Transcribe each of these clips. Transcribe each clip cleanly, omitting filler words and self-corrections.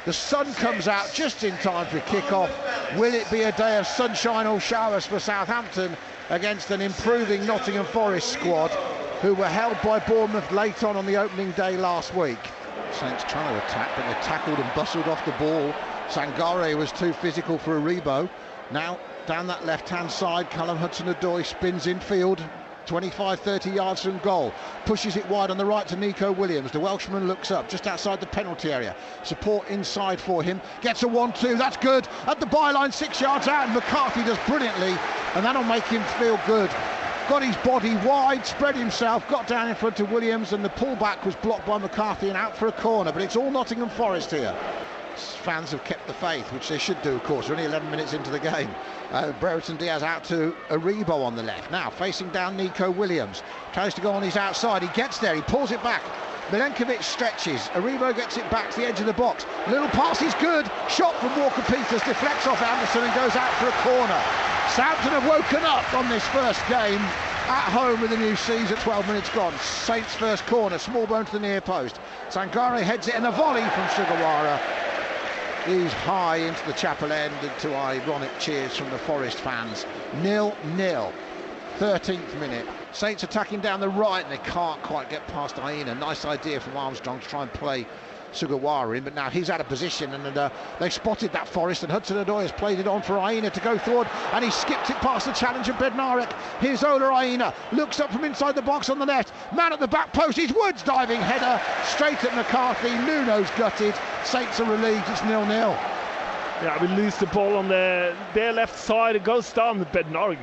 The sun comes out just in time for kick-off. Will it be a day of sunshine or showers for Southampton against an improving Nottingham Forest squad who were held by Bournemouth late on the opening day last week? Saints trying to attack, but they tackled and bustled off the ball. Sangare was too physical for Aribo. Now down that left-hand side, Callum Hudson-Odoi spins infield, 25-30 yards from goal, pushes it wide on the right to Nico Williams. The Welshman looks up just outside the penalty area, support inside for him, gets a 1-2, that's good, at the byline 6 yards out, and McCarthy does brilliantly, and that'll make him feel good. Got his body wide, spread himself, got down in front of Williams, and the pullback was blocked by McCarthy and out for a corner. But it's all Nottingham Forest here. Fans have kept the faith, which they should do, of course. We're only 11 minutes into the game. Brereton Diaz out to Aribo on the left. Now facing down Nico Williams. Tries to go on his outside. He gets there. He pulls it back. Milenkovic stretches. Aribo gets it back to the edge of the box. Little pass is good. Shot from Walker-Peters. Deflects off Anderson and goes out for a corner. Southampton have woken up on this first game at home with the new season. 12 minutes gone. Saints' first corner. Small bone to the near post. Sangare heads it and a volley from Sugawara. He's high into the chapel end and to ironic cheers from the Forest fans. 0-0. 13th minute. Saints attacking down the right and they can't quite get past Aina. Nice idea from Armstrong to try and play Sugawara in, but now he's out of position and they spotted that Forest, and Hudson-Odoi has played it on for Aina to go forward, and he skipped it past the challenger Bednarek. Here's Ola Aina, looks up from inside the box on the left, man at the back post, it's Woods diving header straight at McCarthy. Nuno's gutted. Saints are relieved. It's 0-0. Yeah, we lose the ball on their left side. It goes down. Bednarek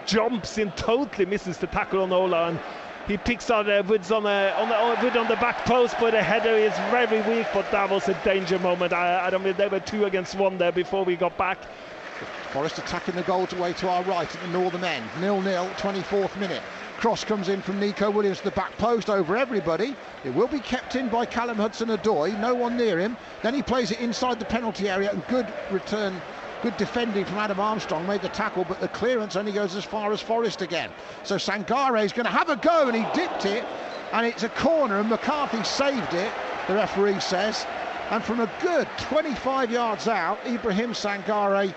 jumps in, totally misses the tackle on Ola, and he picks out Woods on the back post, but the header is very weak. But that was a danger moment. I don't mean they were 2 against 1 there before we got back. Forest attacking the goal away to our right at the northern end. 0-0, 24th minute. Cross comes in from Nico Williams to the back post over everybody. It will be kept in by Callum Hudson-Odoi. No one near him. Then he plays it inside the penalty area, and good return. Good defending from Adam Armstrong, made the tackle, but the clearance only goes as far as Forest again. So Sangare is going to have a go, and he dipped it, and it's a corner, and McCarthy saved it, the referee says. And from a good 25 yards out, Ibrahim Sangare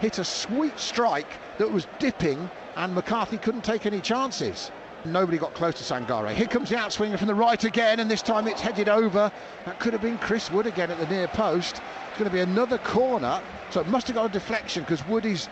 hit a sweet strike that was dipping, and McCarthy couldn't take any chances. Nobody got close to Sangare. Here comes the outswinger from the right again, and this time it's headed over. That could have been Chris Wood again at the near post. It's going to be another corner, so it must have got a deflection because Wood is,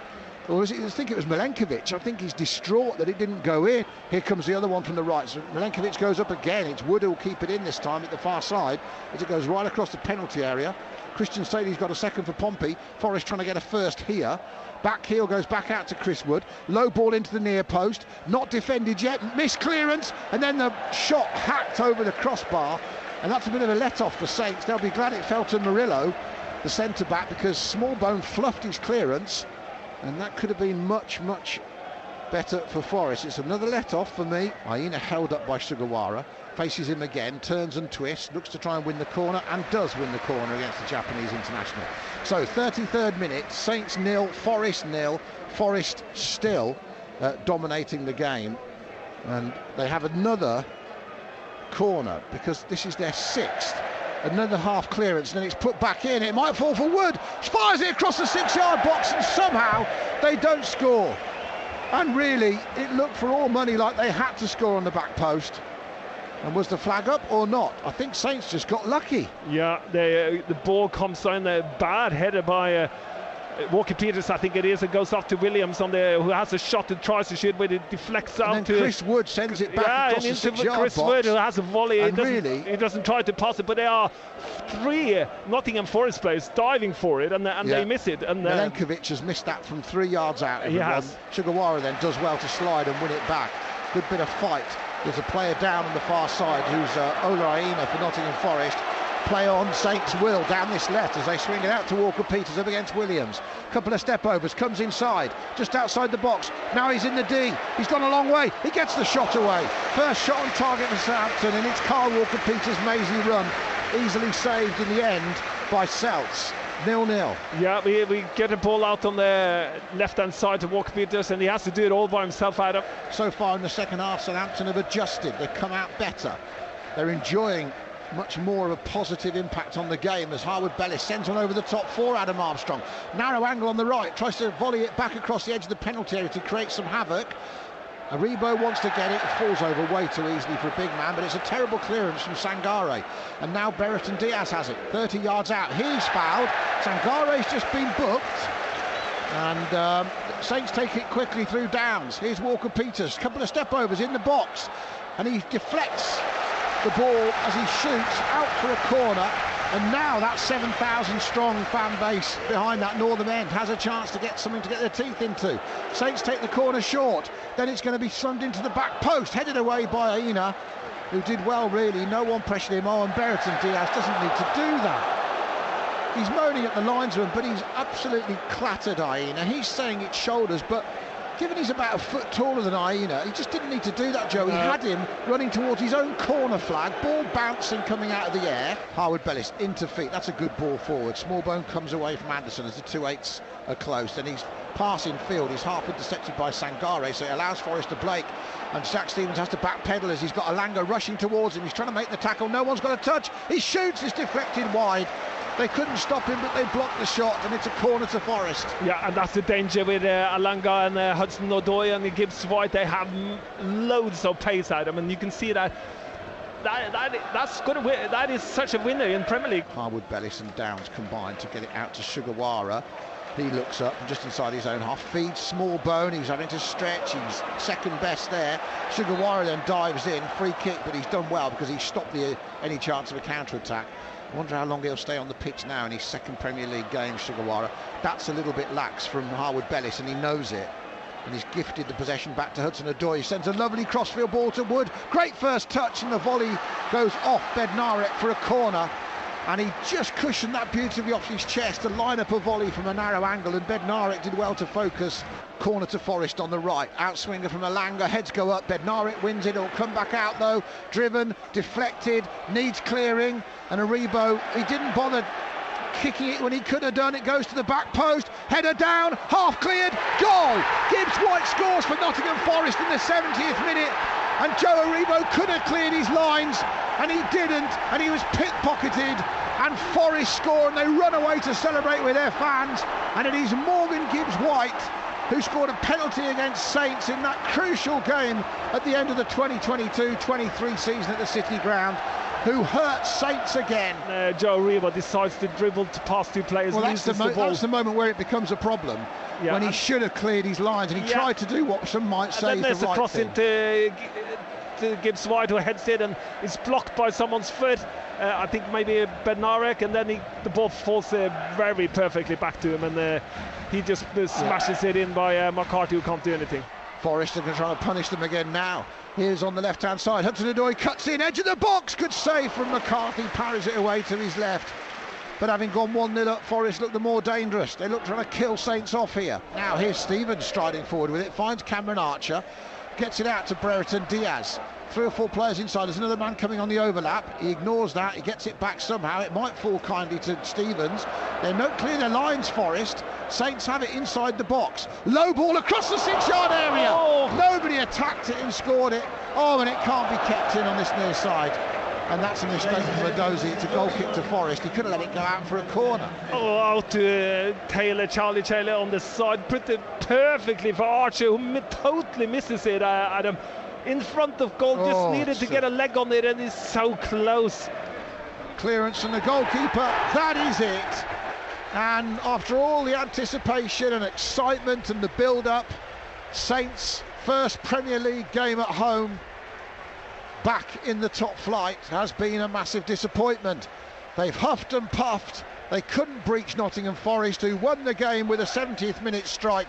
or is it, I think it was Milenkovic. I think he's distraught that it didn't go in. Here comes the other one from the right. So Milenkovic goes up again. It's Wood who'll keep it in this time at the far side as it goes right across the penalty area. Christian Staley's got a second for Pompey. Forest trying to get a first here. Back heel goes back out to Chris Wood. Low ball into the near post. Not defended yet. Missed clearance. And then the shot hacked over the crossbar. And that's a bit of a let-off for Saints. They'll be glad it fell to Murillo, the centre-back, because Smallbone fluffed his clearance. And that could have been much, much better for Forest. It's another let-off for me. Aina held up by Sugawara. Faces him again, turns and twists, looks to try and win the corner, and does win the corner against the Japanese international. So 33rd minute, Saints 0, Forest 0. Forest still dominating the game, and they have another corner because this is their 6th. Another half clearance, and then it's put back in. It might fall for Wood. Fires it across the 6-yard box, and somehow they don't score. And really, it looked for all money like they had to score on the back post. And was the flag up or not? I think Saints just got lucky. Yeah, the ball comes down, a bad header by Walker-Peters, I think it is. It goes off to Williams who has a shot and tries to shoot, but it deflects out and then to Chris Wood sends it back across the 6-yard Chris box. Wood, who has a volley. He doesn't try to pass it, but there are 3 Nottingham Forest players diving for it, and they miss it. And Milenkovic has missed that from 3 yards out. He has. Sugawara then does well to slide and win it back. Good bit of fight. There's a player down on the far side who's Ola Aina for Nottingham Forest. Play on, Saints will down this left as they swing it out to Walker-Peters up against Williams. Couple of step overs, comes inside, just outside the box. Now he's in the D, he's gone a long way, he gets the shot away. First shot on target for Southampton, and it's Carl Walker-Peters' mazy run, easily saved in the end by Celts. 0-0. Yeah, we get a ball out on the left-hand side to Walker-Peters, and he has to do it all by himself, Adam. So far in the second half, Southampton have adjusted. They've come out better. They're enjoying much more of a positive impact on the game as Harwood Bellis sends one over the top for Adam Armstrong. Narrow angle on the right, tries to volley it back across the edge of the penalty area to create some havoc. Aribo wants to get it, falls over way too easily for a big man, but it's a terrible clearance from Sangare. And now Brereton Diaz has it, 30 yards out. He's fouled, Sangare's just been booked. And Saints take it quickly through Downs. Here's Walker Peters, couple of step overs in the box, and he deflects the ball as he shoots out for a corner. And now that 7,000 strong fan base behind that northern end has a chance to get something to get their teeth into. Saints take the corner short, then it's going to be slammed into the back post, headed away by Aina, who did well really. No one pressured him on. Brereton Diaz doesn't need to do that. He's moaning at the linesman, but he's absolutely clattered Aina. He's saying it's shoulders, but given he's about a foot taller than Aina, he just didn't need to do that, Joe. He had him running towards his own corner flag, ball bouncing coming out of the air. Harwood Bellis into feet, that's a good ball forward. Smallbone comes away from Anderson as the 2/8s are close, and he's passing field. He's half intercepted by Sangare, so it allows Forrest to Blake, and Jack Stevens has to backpedal as he's got Alanga rushing towards him. He's trying to make the tackle, no one's got a touch. He shoots, it's deflected wide. They couldn't stop him, but they blocked the shot, and it's a corner to Forest. Yeah, and that's the danger with Alanga and Hudson-Odoi and Gibbs White. They have loads of pace at them, and you can see that's good. That is such a winner in Premier League. Harwood Bellis and Downs combined to get it out to Sugawara. He looks up and just inside his own half, feeds Smallbone. He's having to stretch. He's second best there. Sugawara then dives in, free kick, but he's done well because he stopped any chance of a counter-attack. I wonder how long he'll stay on the pitch now in his second Premier League game, Sugawara. That's a little bit lax from Harwood Bellis, and he knows it. And he's gifted the possession back to Hudson-Odoi. He sends a lovely crossfield ball to Wood. Great first touch, and the volley goes off Bednarek for a corner. And he just cushioned that beautifully off his chest to line up a volley from a narrow angle, and Bednarek did well to focus. Corner to Forest on the right, outswinger from Alanga, heads go up, Bednarek wins it, it'll come back out though, driven, deflected, needs clearing, and Aribo, he didn't bother kicking it when he could have done. It goes to the back post, header down, half cleared, goal! Gibbs White scores for Nottingham Forest in the 70th minute, and Joe Aribo could have cleared his lines, and he didn't, and he was pickpocketed, and Forest score, and they run away to celebrate with their fans. And it is Morgan Gibbs White who scored a penalty against Saints in that crucial game at the end of the 2022-23 season at the City Ground, who hurt Saints again. Joe Aribo decides to dribble past two players. Well, that's the moment where it becomes a problem, when he should have cleared his lines, and he tried to do what some might say is the right cross thing. Into Gibbs White, who heads it, and it's blocked by someone's foot. I think maybe Bednarek, and then the ball falls very perfectly back to him, and he just smashes it in by McCarthy, who can't do anything. Forest are going to try to punish them again now. Here's on the left-hand side, Hudson-Odoi cuts in, edge of the box, good save from McCarthy, parries it away to his left. But having gone 1-0 up, Forest look the more dangerous. They look trying to kill Saints off here. Now here's Stevens striding forward with it, finds Cameron Archer, gets it out to Brereton Diaz. 3 or 4 players inside, there's another man coming on the overlap. He ignores that, he gets it back somehow. It might fall kindly to Stevens. They're not clear their lines, Forest. Saints have it inside the box. Low ball across the 6-yard area. Oh. Nobody attacked it and scored it. Oh, and it can't be kept in on this near side. And that's a mistake from Adozi. It's a goal kick to Forest. He could have let it go out for a corner. Oh, out to Charlie Taylor on the side. Put it perfectly for Archer, who totally misses it, Adam. In front of goal, just needed to get a leg on it, and he's so close. Clearance from the goalkeeper, that is it. And after all the anticipation and excitement and the build-up, Saints' first Premier League game at home, back in the top flight, has been a massive disappointment. They've huffed and puffed. They couldn't breach Nottingham Forest, who won the game with a 70th minute strike.